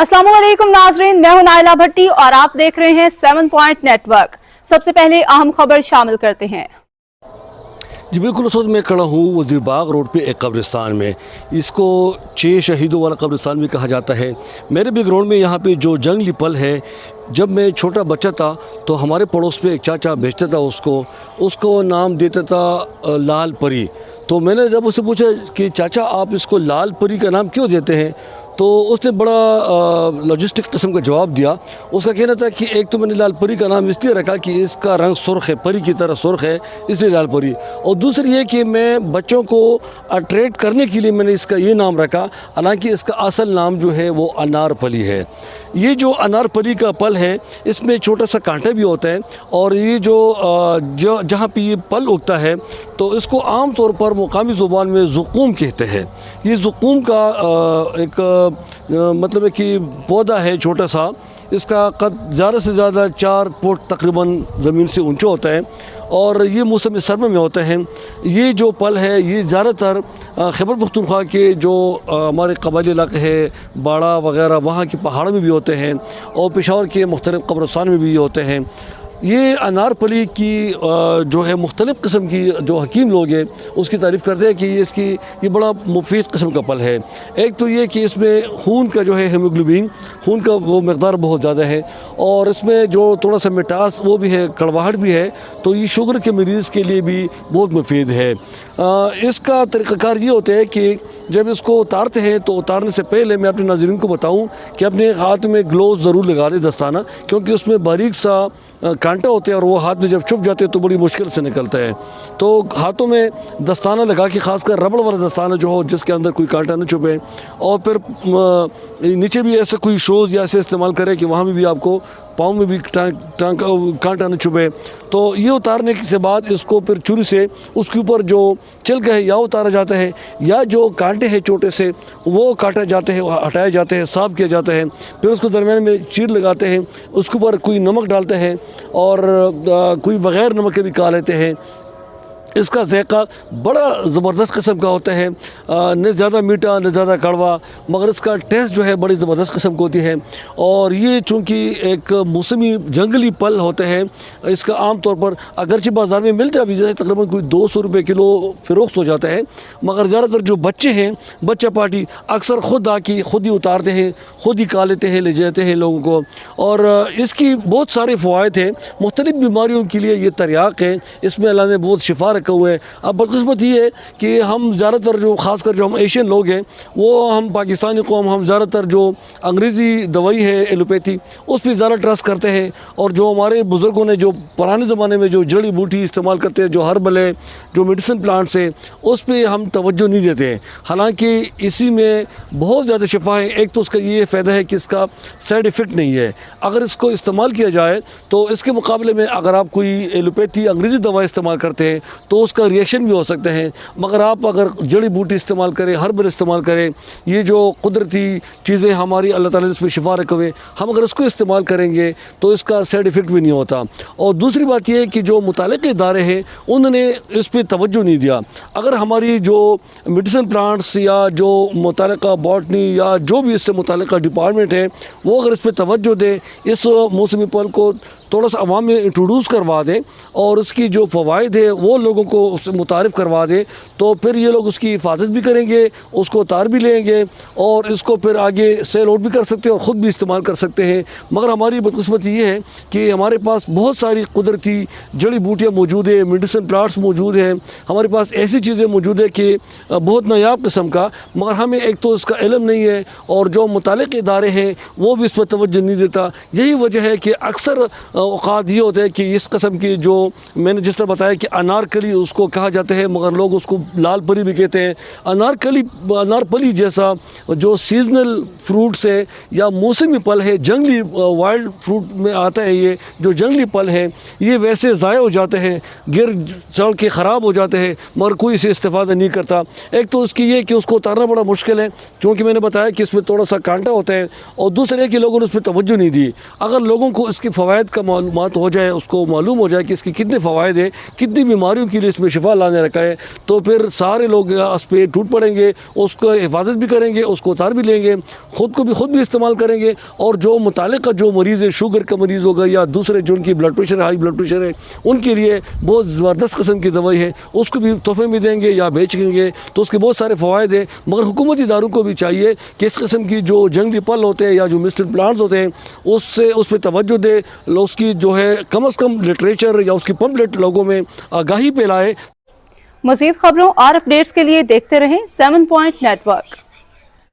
अस्सलाम वालेकुम नाजरीन, मैं हूं नाइला भट्टी और आप देख रहे हैं 7 पॉइंट नेटवर्क। सबसे पहले अहम खबर शामिल करते हैं। जी बिल्कुल, उस वक्त मैं खड़ा हूँ वज़ीरबाग रोड पे एक कब्रिस्तान में। इसको 6 शहीदों वाला कब्रिस्तान भी कहा जाता है। मेरे बैकग्राउंड में यहाँ पे जो जंगली पल है, जब मैं छोटा बच्चा था तो हमारे पड़ोस पे एक चाचा बेचता था उसको नाम देता था लाल परी। तो मैंने जब उससे पूछा कि चाचा आप इसको लाल परी का नाम क्यों देते हैं, तो उसने बड़ा लॉजिस्टिक किस्म का जवाब दिया। उसका कहना था कि एक तो मैंने लाल परी का नाम इसलिए रखा कि इसका रंग सुर्ख है, परी की तरह सुर्ख है, इसलिए लाल परी। और दूसरी ये कि मैं बच्चों को अट्रैक्ट करने के लिए मैंने इसका ये नाम रखा, हालांकि इसका असल नाम जो है वो अनार पली है। ये जो अनार पली का पल है, इसमें छोटा सा कांटा भी होता है और ये जो जहाँ पे ये पल उगता है तो इसको आम तौर पर मुकामी ज़ुबान में ज़ुक़ूम कहते हैं। ये ज़ुक़ूम का एक मतलब है कि पौधा है छोटा सा। इसका कद ज़्यादा से ज़्यादा 4 फुट तकरीबन ज़मीन से ऊंचा होता है और ये मौसम सरमा में होता है। ये जो पल है ये ज़्यादातर खैबर पख्तूनख्वा के जो हमारे कबायली इलाके हैं, बाड़ा वगैरह, वहाँ के पहाड़ों में भी होते हैं और पेशावर के मुख्तलिफ़ कब्रिस्तान में भी होते हैं। ये अनार पली की जो है मुख्तलिफ़ किस्म की जो हकीम लोग हैं उसकी तारीफ़ करते हैं कि ये बड़ा मुफीद किस्म का पल है। एक तो ये कि इसमें खून का जो है हीमोग्लोबिन, खून का वो मकदार बहुत ज़्यादा है और इसमें जो थोड़ा सा मिठास वो भी है, कड़वाहट भी है, तो ये शुगर के मरीज़ के लिए भी बहुत मुफीद है। इसका तरीक़ाकार ये होता है कि जब इसको उतारते हैं तो उतारने से पहले मैं अपने नाज़रीन को बताऊं कि अपने हाथ में ग्लोव्स ज़रूर लगा दें, दस्ताना, क्योंकि उसमें बारीक सा कांटा होते हैं और वो हाथ में जब चुभ जाते हैं तो बड़ी मुश्किल से निकलता है। तो हाथों में दस्ताना लगा के, ख़ासकर रबड़ वाला दस्ताना जो हो जिसके अंदर कोई कांटा न चुभे, और फिर नीचे भी ऐसे कोई शूज़ या ऐसे इस्तेमाल करें कि वहाँ में भी आपको पाँव में भी कांटा न चुभे। तो ये उतारने के बाद इसको फिर छुरी से उसके ऊपर जो छिलका है या उतारा जाता है या जो कांटे हैं छोटे से वो काटे जाते हैं, हटाए जाते हैं, साफ़ किया जाता है। फिर उसको दरमियान में चीर लगाते हैं, उसके ऊपर कोई नमक डालते हैं और कोई बग़ैर नमक के भी खा लेते हैं। इसका ज़ायक़ा बड़ा ज़बरदस्त किस्म का होता है, न ज़्यादा मीठा न ज़्यादा कड़वा, मगर इसका टेस्ट जो है बड़ी ज़बरदस्त किस्म की होती है। और ये चूँकि एक मौसमी जंगली पल होते हैं, इसका आम तौर पर अगरचे बाज़ार में मिलता भी है, तकरीबन कोई 200 रुपये किलो फ़रोख्त हो जाता है, मगर ज़्यादातर जो बच्चे हैं, बच्चा पार्टी अक्सर ख़ुद आके ख़ुद ही उतारते हैं, ख़ुद ही खा लेते हैं, ले जाते हैं लोगों को। और इसकी बहुत सारे फ़वाइद हैं, मुख्तलिफ़ बीमारियों के लिए ये तरियाक है, इसमें अल्लाह ने बहुत शिफा रखा हुआ है। अब बदकिस्मत ये है कि हम ज़्यादातर जो ख़ासकर जो हम एशियन लोग हैं, वो हम पाकिस्तानी कौम, हम ज़्यादातर जो अंग्रेज़ी दवाई है एलोपैथी उस पर ज़्यादा ट्रस्ट करते हैं। और जो हमारे बुज़ुर्गों ने जो पुराने ज़माने में जो जड़ी बूटी इस्तेमाल करते हैं, जो हर्बल है, जो मेडिसिन प्लांट्स है, उस पर हम तवज्जो नहीं देते हैं। हालांकि इसी में बहुत ज़्यादा शिफा है। एक तो उसका ये फ़ायदा है कि इसका साइड इफ़ेक्ट नहीं है। अगर इसको इस्तेमाल किया जाए तो इसके मुकाबले में अगर आप कोई एलोपैथी अंग्रेज़ी दवा इस्तेमाल करते हैं तो उसका रिएक्शन भी हो सकते हैं। मगर आप अगर जड़ी बूटी इस्तेमाल करें, हर्बल इस्तेमाल करें, ये जो कुदरती चीज़ें हमारी अल्लाह ताला ने इसमें शिफा रखे हुए, हम अगर इसको इस्तेमाल करेंगे तो इसका साइड इफ़ेक्ट भी नहीं होता। और दूसरी बात यह है कि जो मुतालिक़ इदारे हैं उन्होंने इस पर तवज्जो नहीं दिया। अगर हमारी जो मेडिसिन प्लांट्स या जो मुतालिक़ा बॉटनी या जो भी इससे मुतालिक़ा डिपार्टमेंट है वो अगर इस पर तवज्जो दे, इस मौसमी पल को थोड़ा सा अवाम में इंट्रोड्यूस करवा दें और उसकी जो फ़वाइद है वो लोगों को उससे मुतारिफ़ करवा दें, तो फिर ये लोग उसकी हिफाजत भी करेंगे, उसको उतार भी लेंगे और इसको फिर आगे सेल आउट भी कर सकते हैं और ख़ुद भी इस्तेमाल कर सकते हैं। मगर हमारी बदकिस्मती ये है कि हमारे पास बहुत सारी कुदरती जड़ी बूटियाँ मौजूद है, मेडिसिन प्लांट्स मौजूद हैं, हमारे पास ऐसी चीज़ें मौजूद है कि बहुत नायाब किस्म का, मगर हमें एक तो इसका इल्म नहीं है और जो मुतालिक़ इदारे हैं वो भी इस पर तवज्जो नहीं देता। यही वजह है कि अक्सर औक़ात ये होता है कि इस किस्म की जो मैंने जिस तरह बताया कि अनारकली उसको कहा जाता है, मगर लोग उसको लाल परी भी कहते हैं। अनारपली जैसा जो सीजनल फ्रूट्स है या मौसमी पल है, जंगली वाइल्ड फ्रूट में आता है, ये जो जंगली पल है ये वैसे ज़ाया हो जाते हैं, गिर चढ़ के ख़राब हो जाते हैं, मगर कोई इसे इस्तेफ़ादा नहीं करता। एक तो उसकी ये कि उसको उतारना बड़ा मुश्किल है, क्योंकि मैंने बताया कि इसमें थोड़ा सा कांटा होता है, और दूसरे कि लोगों ने उस पर तवज्जो नहीं दी। अगर लोगों को इसके फ़वाइद का معلومات ہو جائے، اس کو معلوم ہو جائے کہ اس کے کتنے فوائد ہیں، کتنی بیماریوں کے لیے اس میں شفا لانے رکھا ہے، تو پھر سارے لوگ اس پہ ٹوٹ پڑیں گے، اس کو حفاظت بھی کریں گے، اس کو اتار بھی لیں گے، خود بھی استعمال کریں گے، اور جو متعلقہ جو مریض ہے، شوگر کا مریض ہوگا یا دوسرے جو ان کی blood pressure high blood pressure ہے، ان کے لیے بہت زبردست قسم کی دوائی ہے، اس کو بھی تحفے میں دیں گے یا بیچیں گے، تو اس کے بہت سارے فوائد ہیں۔ مگر حکومتی اداروں کو بھی چاہیے کہ اس قسم کی جو جنگلی پل ہوتے ہیں یا جو مسٹڈ پلانٹس ہوتے ہیں اس پہ توجہ دے، اس کی جو ہے کم از کم لٹریچر یا اس کی پمفلٹ لوگوں میں آگاہی پھیلائے۔ مزید خبروں اور اپڈیٹس کے لیے دیکھتے رہیں 7 پوائنٹ نیٹ ورک۔